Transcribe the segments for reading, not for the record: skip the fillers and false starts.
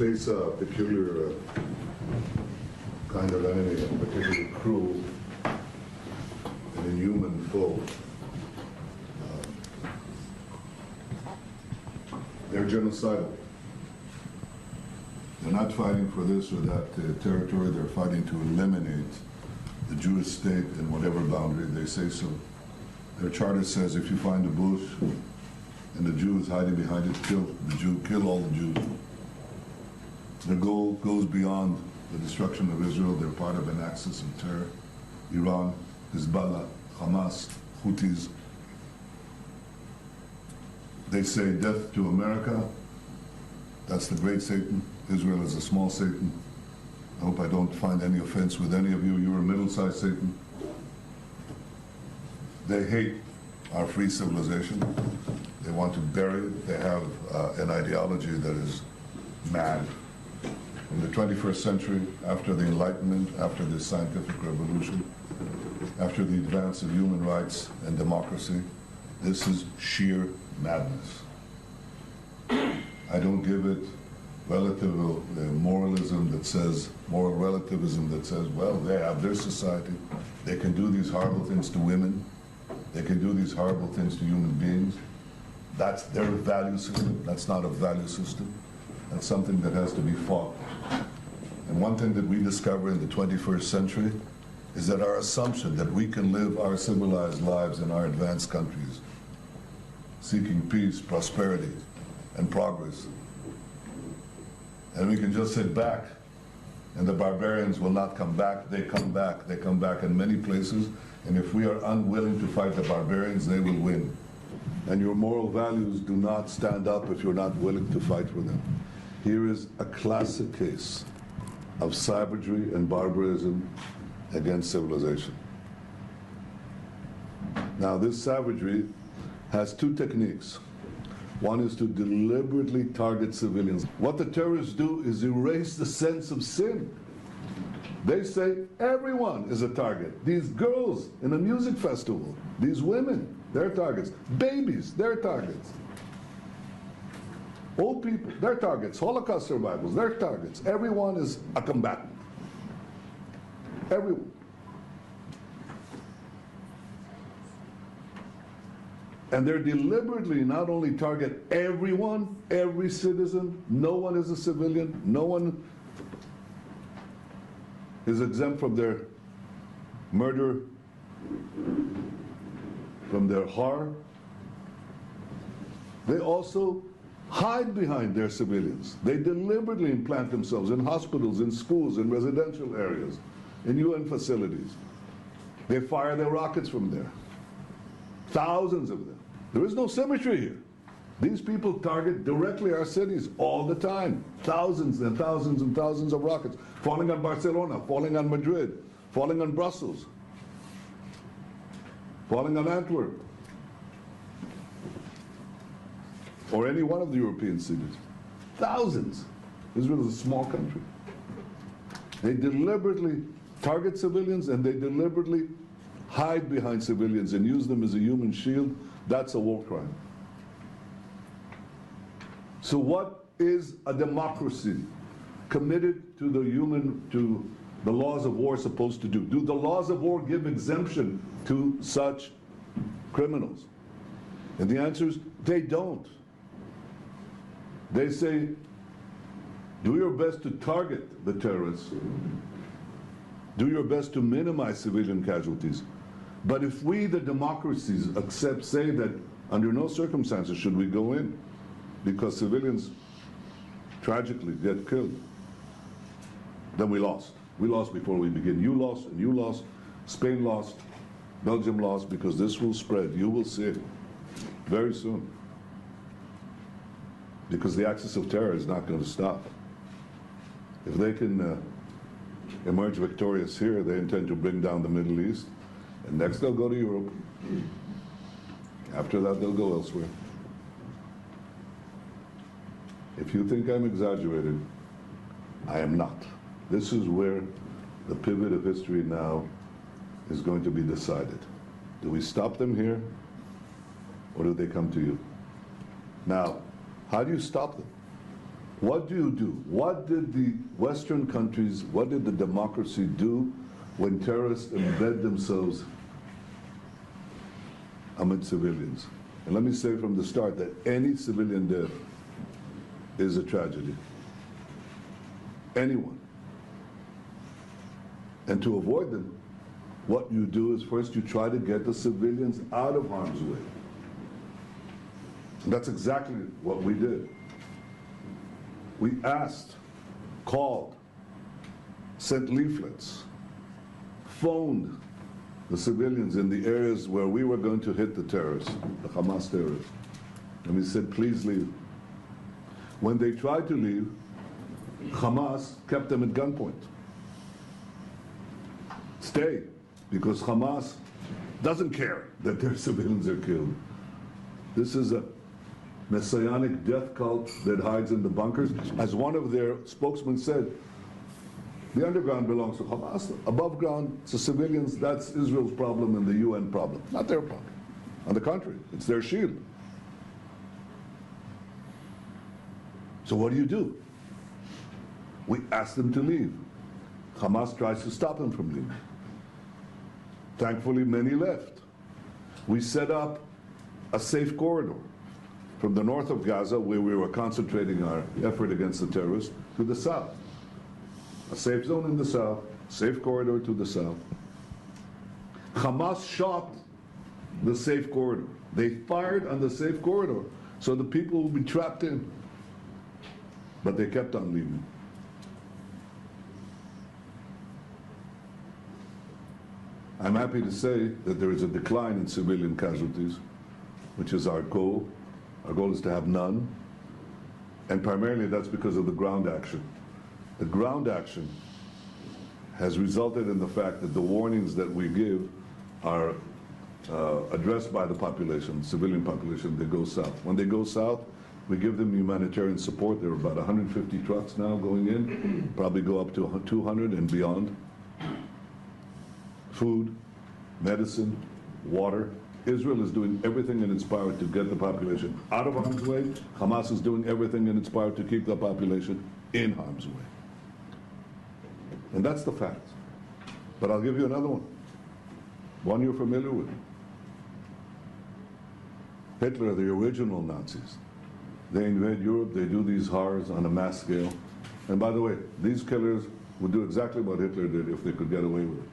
face a peculiar kind of enemy, a particularly cruel and inhuman foe. They're genocidal. They're not fighting for this or that territory. They're fighting to eliminate the Jewish state in whatever boundary they say so. Their charter says if you find a bush and the Jew is hiding behind it, kill the Jew, kill all the Jews. Their goal goes beyond the destruction of Israel. They're part of an axis of terror. Iran, Hezbollah, Hamas, Houthis. They say death to America. That's the great Satan. Israel is a small Satan. I hope I don't find any offense with any of you. You're a middle-sized Satan. They hate our free civilization. They want to bury it. They have an ideology that is mad. In the 21st century, after the Enlightenment, after the scientific revolution, after the advance of human rights and democracy, this is sheer madness. I don't give it relative moralism that says, moral relativism that says, well, they have their society. They can do these horrible things to women. They can do these horrible things to human beings. That's their value system. That's not a value system. That's something that has to be fought. And one thing that we discover in the 21st century is that our assumption that we can live our civilized lives in our advanced countries, seeking peace, prosperity, and progress, and we can just sit back and the barbarians will not come back. They come back. They come back in many places. And if we are unwilling to fight the barbarians, they will win. And your moral values do not stand up if you're not willing to fight for them. Here is a classic case of savagery and barbarism against civilization. Now, this savagery has two techniques. One is to deliberately target civilians. What the terrorists do is erase the sense of sin. They say everyone is a target. These girls in a music festival, these women, they're targets. Babies, they're targets. Old people, they're targets. Holocaust survivors, they're targets. Everyone is a combatant. Everyone. And they're deliberately not only target everyone, every citizen, no one is a civilian, no one is exempt from their murder, from their horror. They also hide behind their civilians. They deliberately implant themselves in hospitals, in schools, in residential areas, in UN facilities. They fire their rockets from there. Thousands of them. There is no symmetry here. These people target directly our cities all the time. Thousands and thousands and thousands of rockets falling on Barcelona, falling on Madrid, falling on Brussels, falling on Antwerp, or any one of the European cities. Thousands. Israel is a small country. They deliberately target civilians and they deliberately hide behind civilians and use them as a human shield. That's a war crime. So what is a democracy committed to the laws of war supposed to do? Do the laws of war give exemption to such criminals? And the answer is they don't. They say, do your best to target the terrorists. Do your best to minimize civilian casualties. But if we, the democracies, say that under no circumstances should we go in, because civilians tragically get killed, then we lost. We lost before we begin. You lost, and you lost. Spain lost. Belgium lost, because this will spread. You will see it very soon. Because the axis of terror is not going to stop. If they can emerge victorious here, they intend to bring down the Middle East. And next they'll go to Europe. After that, they'll go elsewhere. If you think I'm exaggerated, I am not. This is where the pivot of history now is going to be decided. Do we stop them here, or do they come to you? Now, how do you stop them? What do you do? What did the Western countries, what did the democracy do when terrorists embed themselves amid civilians? And let me say from the start that any civilian death is a tragedy. Anyone. And to avoid them, what you do is first you try to get the civilians out of harm's way. And that's exactly what we did. We asked, called, sent leaflets, phoned the civilians in the areas where we were going to hit the terrorists, the Hamas terrorists. And we said, please leave. When they tried to leave, Hamas kept them at gunpoint. Stay, because Hamas doesn't care that their civilians are killed. This is a messianic death cult that hides in the bunkers. As one of their spokesmen said, the underground belongs to Hamas. Above ground, it's the civilians. That's Israel's problem and the UN problem, not their problem. On the contrary, it's their shield. So what do? We ask them to leave. Hamas tries to stop them from leaving. Thankfully, many left. We set up a safe corridor from the north of Gaza, where we were concentrating our effort against the terrorists, to the south. A safe zone in the south, safe corridor to the south. Hamas shot the safe corridor. They fired on the safe corridor, so the people would be trapped in. But they kept on leaving. I'm happy to say that there is a decline in civilian casualties, which is our goal. Our goal is to have none, and primarily that's because of the ground action. The ground action has resulted in the fact that the warnings that we give are addressed by the population, civilian population. They go south. When they go south, we give them humanitarian support. There are about 150 trucks now going in, probably go up to 200 and beyond. Food, medicine, water. Israel is doing everything in its power to get the population out of harm's way. Hamas is doing everything in its power to keep the population in harm's way. And that's the fact. But I'll give you another one you're familiar with. Hitler, the original Nazis. They invade Europe, they do these horrors on a mass scale. And by the way, these killers would do exactly what Hitler did if they could get away with it.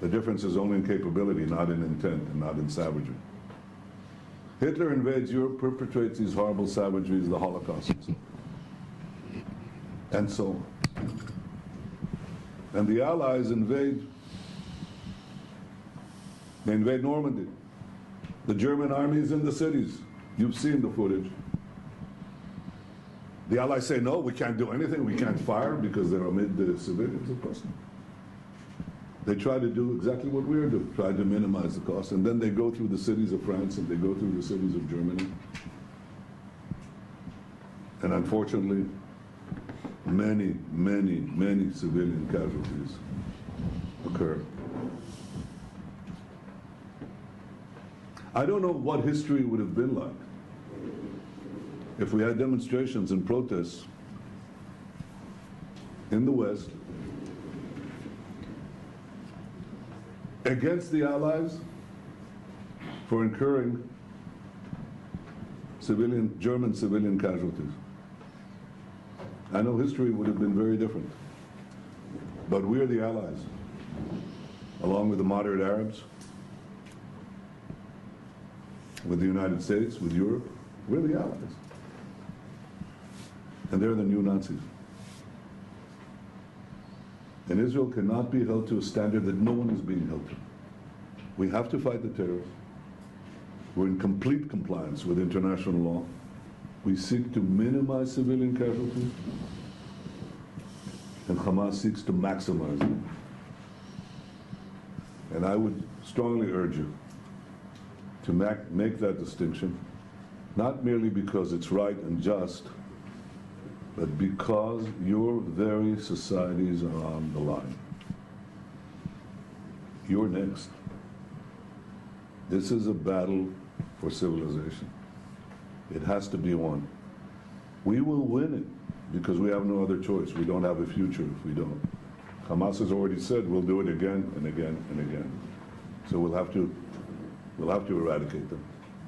The difference is only in capability, not in intent and not in savagery. Hitler invades Europe, perpetrates these horrible savageries, the Holocaust, and so on. And the Allies invade. They invade Normandy. The German army is in the cities. You've seen the footage. The Allies say, no, we can't do anything, we can't fire because they're amid the civilians, of course not. They try to do exactly what we are doing, try to minimize the cost, and then they go through the cities of France and they go through the cities of Germany. And unfortunately, many, many, many civilian casualties occur. I don't know what history would have been like if we had demonstrations and protests in the West against the Allies for incurring German civilian casualties. I know history would have been very different, but we're the Allies, along with the moderate Arabs, with the United States, with Europe. We're the Allies. And they're the new Nazis. And Israel cannot be held to a standard that no one is being held to. We have to fight the terrorists. We're in complete compliance with international law. We seek to minimize civilian casualties, and Hamas seeks to maximize them. And I would strongly urge you to make that distinction, not merely because it's right and just, but because your very societies are on the line. You're next. This is a battle for civilization. It has to be won. We will win it because we have no other choice. We don't have a future if we don't. Hamas has already said we'll do it again and again and again. So we'll have to eradicate them.